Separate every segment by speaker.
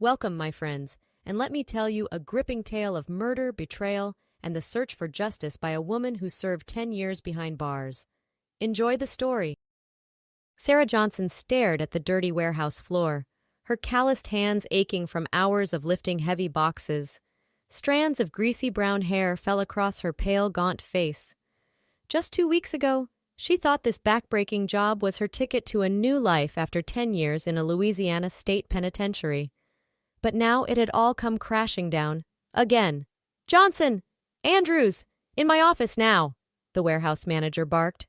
Speaker 1: Welcome, my friends, and let me tell you a gripping tale of murder, betrayal, and the search for justice by a woman who served 10 years behind bars. Enjoy the story. Sarah Johnson stared at the dirty warehouse floor, her calloused hands aching from hours of lifting heavy boxes. Strands of greasy brown hair fell across her pale, gaunt face. Just 2 weeks ago, she thought this backbreaking job was her ticket to a new life after 10 years in a Louisiana state penitentiary. But now it had all come crashing down. Again. "Johnson! Andrews! In my office now!" the warehouse manager barked.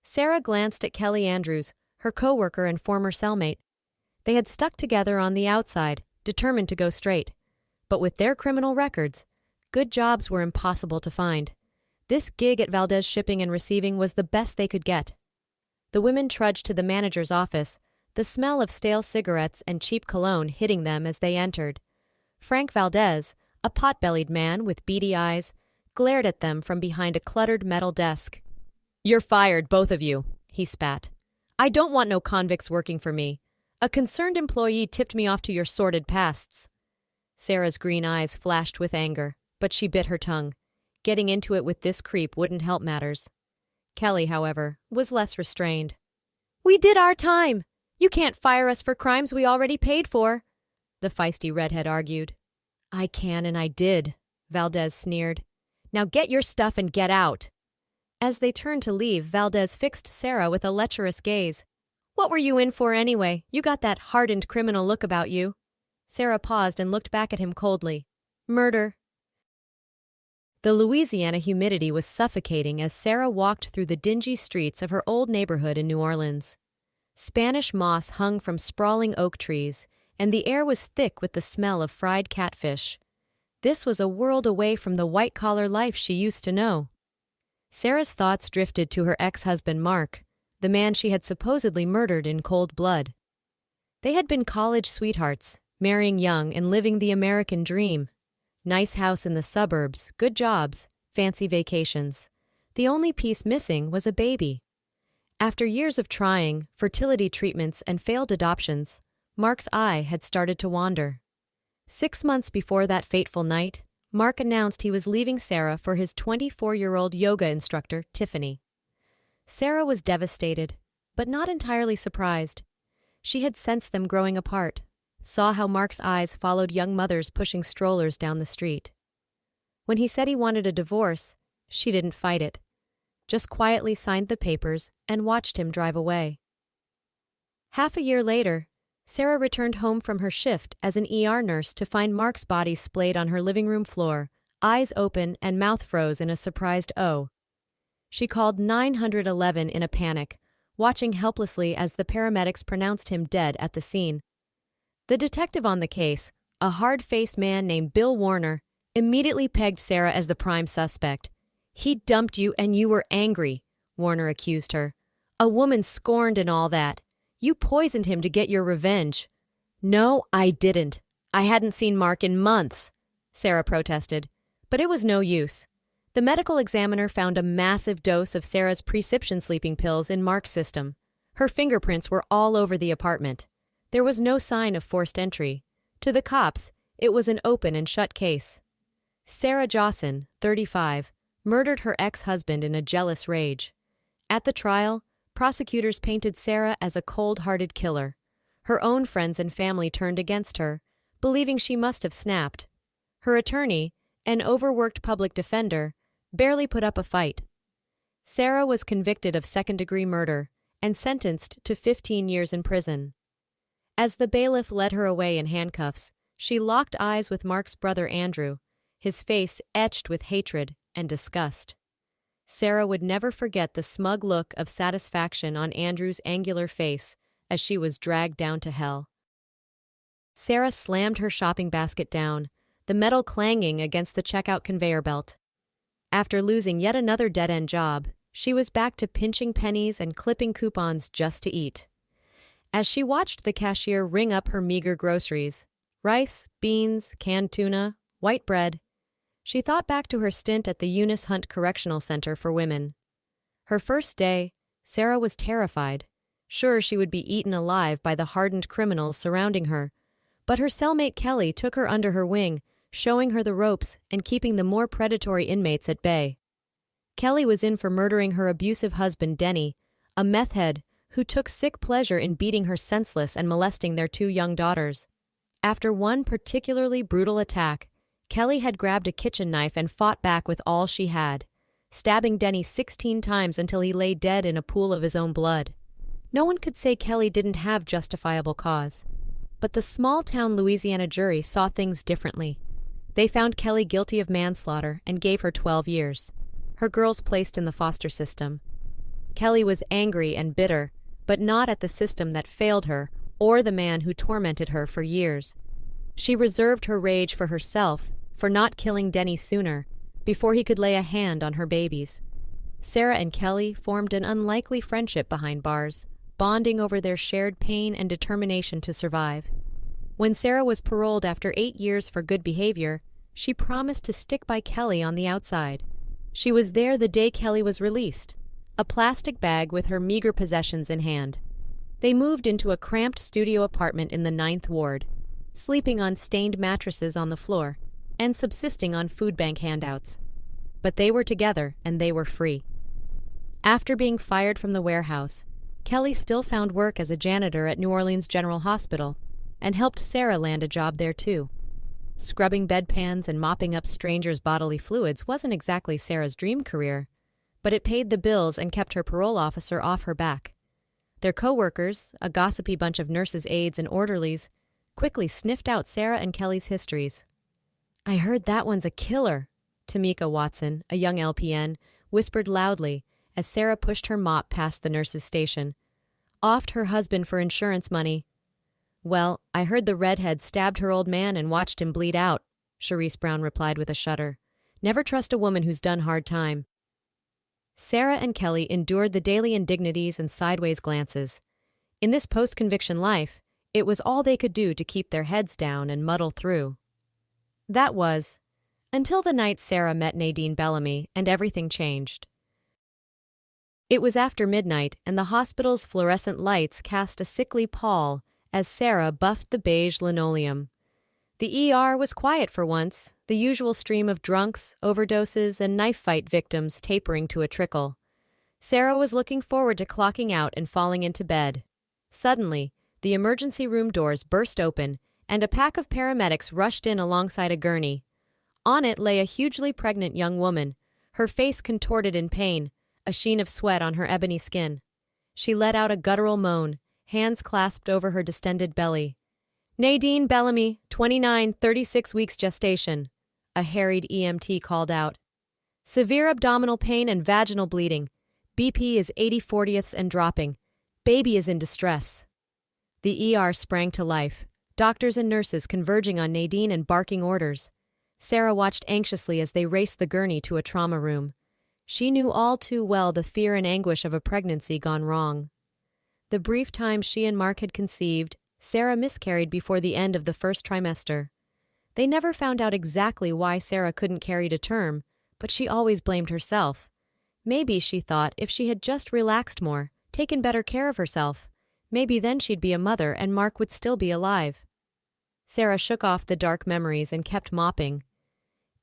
Speaker 1: Sarah glanced at Kelly Andrews, her coworker and former cellmate. They had stuck together on the outside, determined to go straight. But with their criminal records, good jobs were impossible to find. This gig at Valdez Shipping and Receiving was the best they could get. The women trudged to the manager's office, the smell of stale cigarettes and cheap cologne hitting them as they entered. Frank Valdez, a pot-bellied man with beady eyes, glared at them from behind a cluttered metal desk. "You're fired, both of you," he spat. "I don't want no convicts working for me. A concerned employee tipped me off to your sordid pasts." Sarah's green eyes flashed with anger, but she bit her tongue. Getting into it with this creep wouldn't help matters. Kelly, however, was less restrained. "We did our time! You can't fire us for crimes we already paid for," the feisty redhead argued. "I can and I did," Valdez sneered. "Now get your stuff and get out." As they turned to leave, Valdez fixed Sarah with a lecherous gaze. "What were you in for anyway? You got that hardened criminal look about you." Sarah paused and looked back at him coldly. "Murder." The Louisiana humidity was suffocating as Sarah walked through the dingy streets of her old neighborhood in New Orleans. Spanish moss hung from sprawling oak trees, and the air was thick with the smell of fried catfish. This was a world away from the white-collar life she used to know. Sarah's thoughts drifted to her ex-husband Mark, the man she had supposedly murdered in cold blood. They had been college sweethearts, marrying young and living the American dream. Nice house in the suburbs, good jobs, fancy vacations. The only piece missing was a baby. After years of trying, fertility treatments, and failed adoptions, Mark's eye had started to wander. 6 months before that fateful night, Mark announced he was leaving Sarah for his 24-year-old yoga instructor, Tiffany. Sarah was devastated, but not entirely surprised. She had sensed them growing apart, saw how Mark's eyes followed young mothers pushing strollers down the street. When he said he wanted a divorce, she didn't fight it, just quietly signed the papers and watched him drive away. Half a year later, Sarah returned home from her shift as an ER nurse to find Mark's body splayed on her living room floor, eyes open and mouth froze in a surprised "oh." She called 911 in a panic, watching helplessly as the paramedics pronounced him dead at the scene. The detective on the case, a hard-faced man named Bill Warner, immediately pegged Sarah as the prime suspect. "He dumped you and you were angry," Warner accused her. "A woman scorned and all that. You poisoned him to get your revenge." "No, I didn't. I hadn't seen Mark in months," Sarah protested. But it was no use. The medical examiner found a massive dose of Sarah's prescription sleeping pills in Mark's system. Her fingerprints were all over the apartment. There was no sign of forced entry. To the cops, it was an open and shut case. Sarah Johnson, 35, murdered her ex-husband in a jealous rage. At the trial, prosecutors painted Sarah as a cold-hearted killer. Her own friends and family turned against her, believing she must have snapped. Her attorney, an overworked public defender, barely put up a fight. Sarah was convicted of second-degree murder and sentenced to 15 years in prison. As the bailiff led her away in handcuffs, she locked eyes with Mark's brother Andrew, his face etched with hatred and disgust. Sarah would never forget the smug look of satisfaction on Andrew's angular face as she was dragged down to hell. Sarah slammed her shopping basket down, the metal clanging against the checkout conveyor belt. After losing yet another dead-end job, she was back to pinching pennies and clipping coupons just to eat. As she watched the cashier ring up her meager groceries, rice, beans, canned tuna, white bread, she thought back to her stint at the Eunice Hunt Correctional Center for Women. Her first day, Sarah was terrified, sure she would be eaten alive by the hardened criminals surrounding her, But her cellmate Kelly took her under her wing, showing her the ropes and keeping the more predatory inmates at bay. Kelly was in for murdering her abusive husband Denny, a meth head who took sick pleasure in beating her senseless and molesting their 2 young daughters. After one particularly brutal attack, Kelly had grabbed a kitchen knife and fought back with all she had, stabbing Denny 16 times until he lay dead in a pool of his own blood. No one could say Kelly didn't have justifiable cause. But the small-town Louisiana jury saw things differently. They found Kelly guilty of manslaughter and gave her 12 years. Her girls placed in the foster system. Kelly was angry and bitter, but not at the system that failed her or the man who tormented her for years. She reserved her rage for herself, for not killing Denny sooner, before he could lay a hand on her babies. Sarah and Kelly formed an unlikely friendship behind bars, bonding over their shared pain and determination to survive. When Sarah was paroled after 8 years for good behavior, she promised to stick by Kelly on the outside. She was there the day Kelly was released, a plastic bag with her meager possessions in hand. They moved into a cramped studio apartment in the 9th Ward, sleeping on stained mattresses on the floor, and subsisting on food bank handouts. But they were together and they were free. After being fired from the warehouse, Kelly still found work as a janitor at New Orleans General Hospital and helped Sarah land a job there too. Scrubbing bedpans and mopping up strangers' bodily fluids wasn't exactly Sarah's dream career, but it paid the bills and kept her parole officer off her back. Their co-workers, a gossipy bunch of nurses' aides and orderlies, quickly sniffed out Sarah and Kelly's histories. "I heard that one's a killer," Tamika Watson, a young LPN, whispered loudly as Sarah pushed her mop past the nurse's station. "Offed her husband for insurance money." "Well, I heard the redhead stabbed her old man and watched him bleed out," Sharice Brown replied with a shudder. "Never trust a woman who's done hard time." Sarah and Kelly endured the daily indignities and sideways glances. In this post-conviction life, it was all they could do to keep their heads down and muddle through. That was, until the night Sarah met Nadine Bellamy and everything changed. It was after midnight and the hospital's fluorescent lights cast a sickly pall as Sarah buffed the beige linoleum. The ER was quiet for once, the usual stream of drunks, overdoses, and knife fight victims tapering to a trickle. Sarah was looking forward to clocking out and falling into bed. Suddenly, the emergency room doors burst open, and a pack of paramedics rushed in alongside a gurney. On it lay a hugely pregnant young woman, her face contorted in pain, a sheen of sweat on her ebony skin. She let out a guttural moan, hands clasped over her distended belly. "Nadine Bellamy, 29, 36 weeks gestation," a harried EMT called out. "Severe abdominal pain and vaginal bleeding. BP is 80/40ths and dropping. Baby is in distress." The ER sprang to life, doctors and nurses converging on Nadine and barking orders. Sarah watched anxiously as they raced the gurney to a trauma room. She knew all too well the fear and anguish of a pregnancy gone wrong. The brief time she and Mark had conceived, Sarah miscarried before the end of the first trimester. They never found out exactly why Sarah couldn't carry to term, but she always blamed herself. Maybe, she thought, if she had just relaxed more, taken better care of herself, maybe then she'd be a mother and Mark would still be alive. Sarah shook off the dark memories and kept mopping.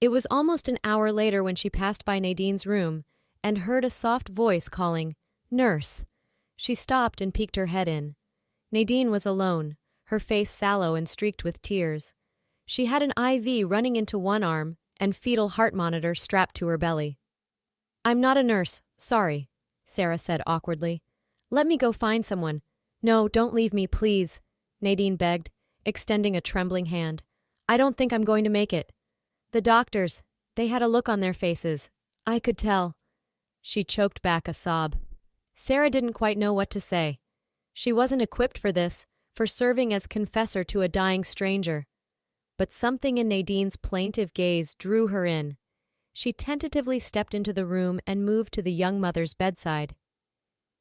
Speaker 1: It was almost an hour later when she passed by Nadine's room and heard a soft voice calling, "Nurse." She stopped and peeked her head in. Nadine was alone, her face sallow and streaked with tears. She had an IV running into one arm and fetal heart monitor strapped to her belly. "I'm not a nurse, sorry," Sarah said awkwardly. "Let me go find someone." "No, don't leave me, please," Nadine begged, extending a trembling hand. "I don't think I'm going to make it. The doctors, they had a look on their faces. I could tell." She choked back a sob. Sarah didn't quite know what to say. She wasn't equipped for this, for serving as confessor to a dying stranger. But something in Nadine's plaintive gaze drew her in. She tentatively stepped into the room and moved to the young mother's bedside.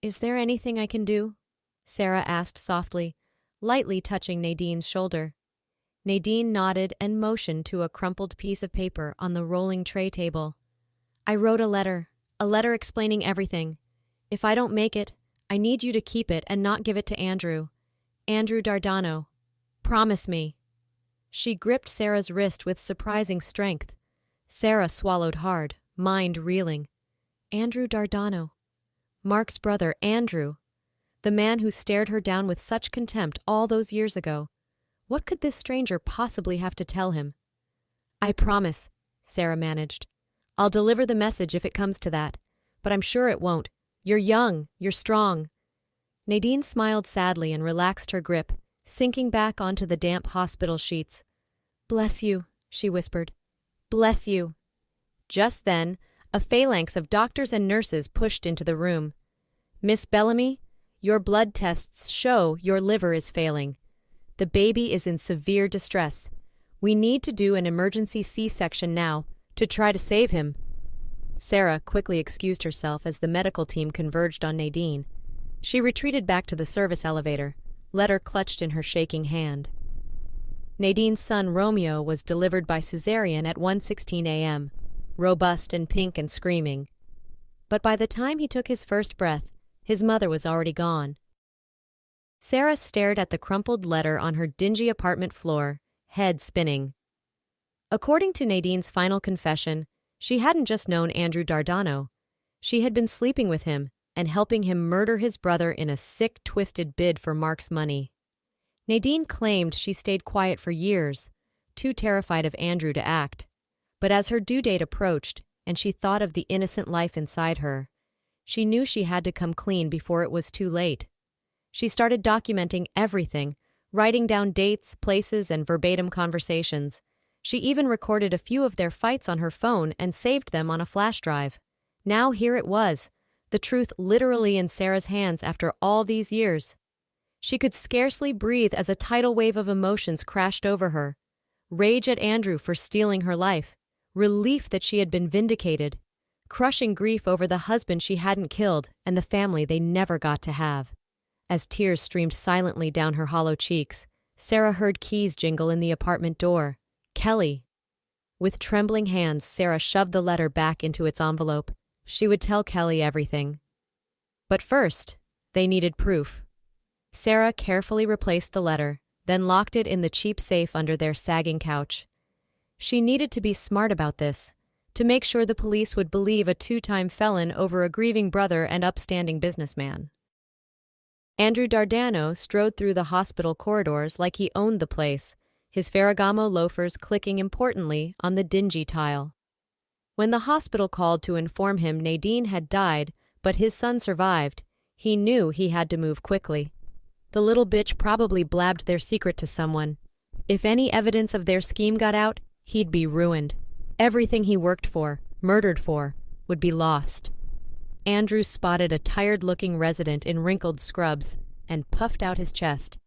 Speaker 1: "Is there anything I can do?" Sarah asked softly, lightly touching Nadine's shoulder. Nadine nodded and motioned to a crumpled piece of paper on the rolling tray table. "I wrote a letter explaining everything. If I don't make it, I need you to keep it and not give it to Andrew. Andrew Dardano. Promise me." She gripped Sarah's wrist with surprising strength. Sarah swallowed hard, mind reeling. Andrew Dardano. Mark's brother, Andrew. The man who stared her down with such contempt all those years ago. What could this stranger possibly have to tell him? "I promise," Sarah managed. "I'll deliver the message if it comes to that. But I'm sure it won't. You're young, you're strong." Nadine smiled sadly and relaxed her grip, sinking back onto the damp hospital sheets. "Bless you," she whispered. "Bless you." Just then, a phalanx of doctors and nurses pushed into the room. "Miss Bellamy, your blood tests show your liver is failing. The baby is in severe distress. We need to do an emergency C-section now to try to save him." Sarah quickly excused herself as the medical team converged on Nadine. She retreated back to the service elevator, letter clutched in her shaking hand. Nadine's son Romeo was delivered by cesarean at 1:16 a.m., robust and pink and screaming. But by the time he took his first breath, his mother was already gone. Sarah stared at the crumpled letter on her dingy apartment floor, head spinning. According to Nadine's final confession, she hadn't just known Andrew Dardano. She had been sleeping with him and helping him murder his brother in a sick, twisted bid for Mark's money. Nadine claimed she stayed quiet for years, too terrified of Andrew to act. But as her due date approached, and she thought of the innocent life inside her, she knew she had to come clean before it was too late. She started documenting everything, writing down dates, places, and verbatim conversations. She even recorded a few of their fights on her phone and saved them on a flash drive. Now here it was, the truth literally in Sarah's hands after all these years. She could scarcely breathe as a tidal wave of emotions crashed over her. Rage at Andrew for stealing her life, relief that she had been vindicated, crushing grief over the husband she hadn't killed and the family they never got to have. As tears streamed silently down her hollow cheeks, Sarah heard keys jingle in the apartment door. Kelly. With trembling hands, Sarah shoved the letter back into its envelope. She would tell Kelly everything. But first, they needed proof. Sarah carefully replaced the letter, then locked it in the cheap safe under their sagging couch. She needed to be smart about this, to make sure the police would believe a two-time felon over a grieving brother and upstanding businessman. Andrew Dardano strode through the hospital corridors like he owned the place, his Ferragamo loafers clicking importantly on the dingy tile. When the hospital called to inform him Nadine had died, but his son survived, he knew he had to move quickly. The little bitch probably blabbed their secret to someone. If any evidence of their scheme got out, he'd be ruined. Everything he worked for, murdered for, would be lost. Andrew spotted a tired-looking resident in wrinkled scrubs and puffed out his chest.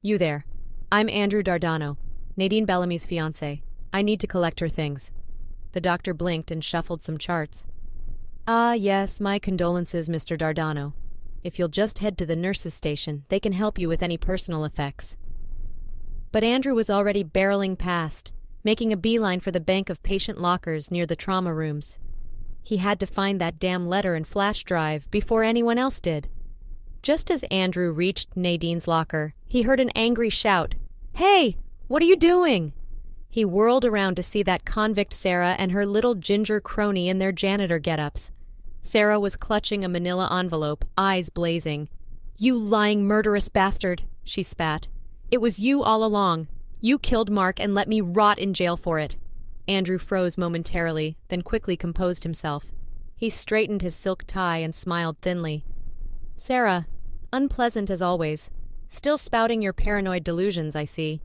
Speaker 1: "You there. I'm Andrew Dardano, Nadine Bellamy's fiancé. I need to collect her things." The doctor blinked and shuffled some charts. "Ah, yes, my condolences, Mr. Dardano. If you'll just head to the nurses' station, they can help you with any personal effects." But Andrew was already barreling past, making a beeline for the bank of patient lockers near the trauma rooms. He had to find that damn letter and flash drive before anyone else did. Just as Andrew reached Nadine's locker, he heard an angry shout. "Hey, what are you doing?" He whirled around to see that convict Sarah and her little ginger crony in their janitor get-ups. Sarah was clutching a manila envelope, eyes blazing. "You lying murderous bastard," she spat. "It was you all along. You killed Mark and let me rot in jail for it." Andrew froze momentarily, then quickly composed himself. He straightened his silk tie and smiled thinly. "Sarah, unpleasant as always. Still spouting your paranoid delusions, I see.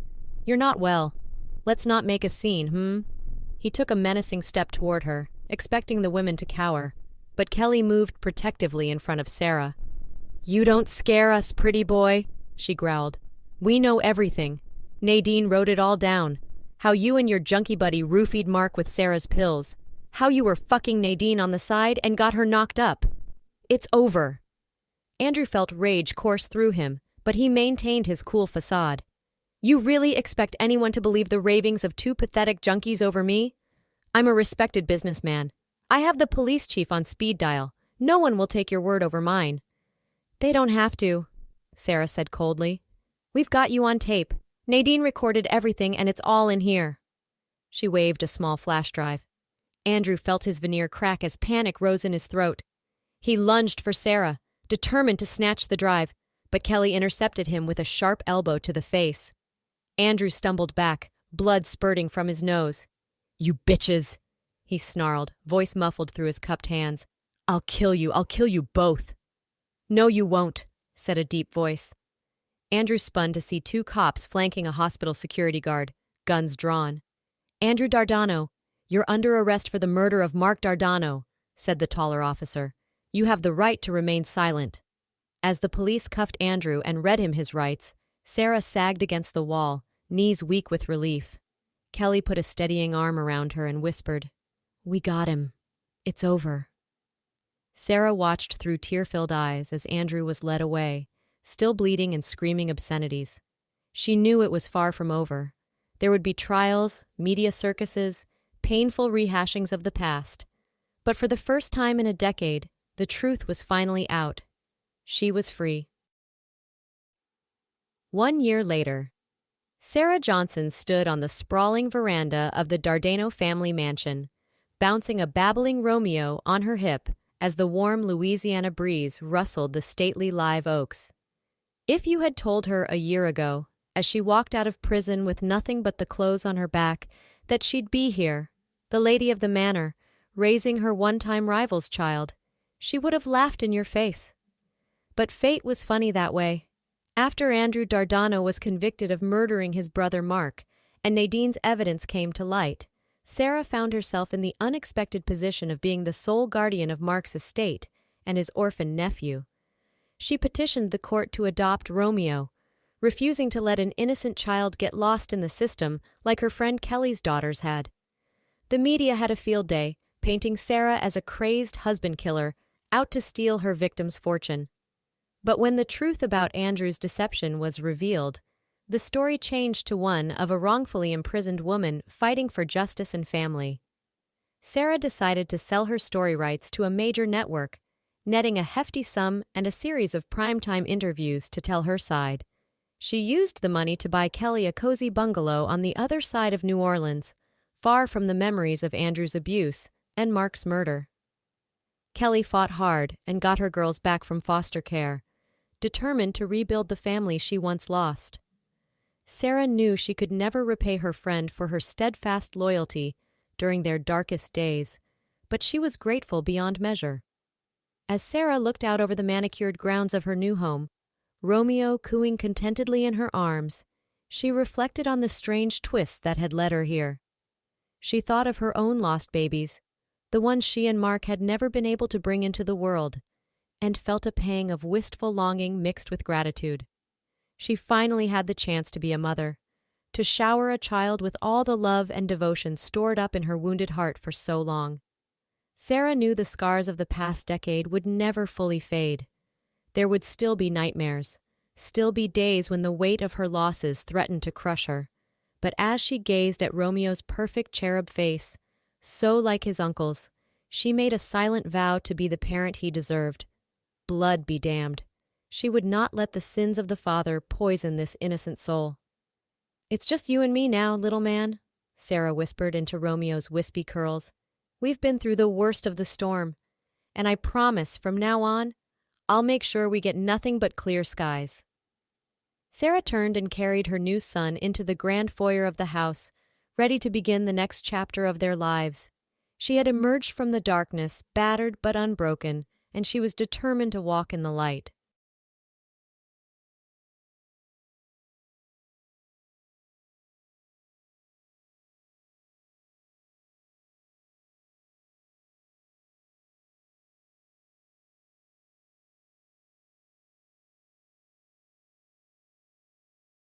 Speaker 1: You're not well. Let's not make a scene, He took a menacing step toward her, expecting the women to cower. But Kelly moved protectively in front of Sarah. "You don't scare us, pretty boy," she growled. "We know everything. Nadine wrote it all down. How you and your junkie buddy roofied Mark with Sarah's pills. How you were fucking Nadine on the side and got her knocked up. It's over." Andrew felt rage course through him, but he maintained his cool facade. "You really expect anyone to believe the ravings of two pathetic junkies over me? I'm a respected businessman. I have the police chief on speed dial. No one will take your word over mine." "They don't have to," Sarah said coldly. "We've got you on tape. Nadine recorded everything and it's all in here. She waved a small flash drive. Andrew felt his veneer crack as panic rose in his throat. He lunged for Sarah, determined to snatch the drive, but Kelly intercepted him with a sharp elbow to the face. Andrew stumbled back, blood spurting from his nose. "You bitches!" he snarled, voice muffled through his cupped hands. I'll kill you both." "No, you won't," said a deep voice. Andrew spun to see two cops flanking a hospital security guard, guns drawn. "Andrew Dardano, you're under arrest for the murder of Mark Dardano," said the taller officer. "You have the right to remain silent." As the police cuffed Andrew and read him his rights, Sarah sagged against the wall, knees weak with relief. Kelly put a steadying arm around her and whispered, "We got him. It's over." Sarah watched through tear-filled eyes as Andrew was led away, still bleeding and screaming obscenities. She knew it was far from over. There would be trials, media circuses, painful rehashings of the past. But for the first time in a decade, the truth was finally out. She was free. 1 year later, Sarah Johnson stood on the sprawling veranda of the Dardano family mansion, bouncing a babbling Romeo on her hip as the warm Louisiana breeze rustled the stately live oaks. If you had told her a year ago, as she walked out of prison with nothing but the clothes on her back, that she'd be here, the lady of the manor, raising her one-time rival's child, she would have laughed in your face. But fate was funny that way. After Andrew Dardano was convicted of murdering his brother Mark, and Nadine's evidence came to light, Sarah found herself in the unexpected position of being the sole guardian of Mark's estate and his orphaned nephew. She petitioned the court to adopt Romeo, refusing to let an innocent child get lost in the system like her friend Kelly's daughters had. The media had a field day, painting Sarah as a crazed husband killer out to steal her victim's fortune. But when the truth about Andrew's deception was revealed, the story changed to one of a wrongfully imprisoned woman fighting for justice and family. Sarah decided to sell her story rights to a major network, netting a hefty sum and a series of primetime interviews to tell her side. She used the money to buy Kelly a cozy bungalow on the other side of New Orleans, far from the memories of Andrew's abuse and Mark's murder. Kelly fought hard and got her girls back from foster care, determined to rebuild the family she once lost. Sarah knew she could never repay her friend for her steadfast loyalty during their darkest days, but she was grateful beyond measure. As Sarah looked out over the manicured grounds of her new home, Romeo cooing contentedly in her arms, she reflected on the strange twist that had led her here. She thought of her own lost babies, the ones she and Mark had never been able to bring into the world, and felt a pang of wistful longing mixed with gratitude. She finally had the chance to be a mother, to shower a child with all the love and devotion stored up in her wounded heart for so long. Sarah knew the scars of the past decade would never fully fade. There would still be nightmares, still be days when the weight of her losses threatened to crush her. But as she gazed at Romeo's perfect cherub face, so like his uncle's, she made a silent vow to be the parent he deserved. Blood be damned. She would not let the sins of the father poison this innocent soul. "It's just you and me now, little man," Sarah whispered into Romeo's wispy curls. "We've been through the worst of the storm, and I promise from now on, I'll make sure we get nothing but clear skies." Sarah turned and carried her new son into the grand foyer of the house, ready to begin the next chapter of their lives. She had emerged from the darkness, battered but unbroken, and she was determined to walk in the light.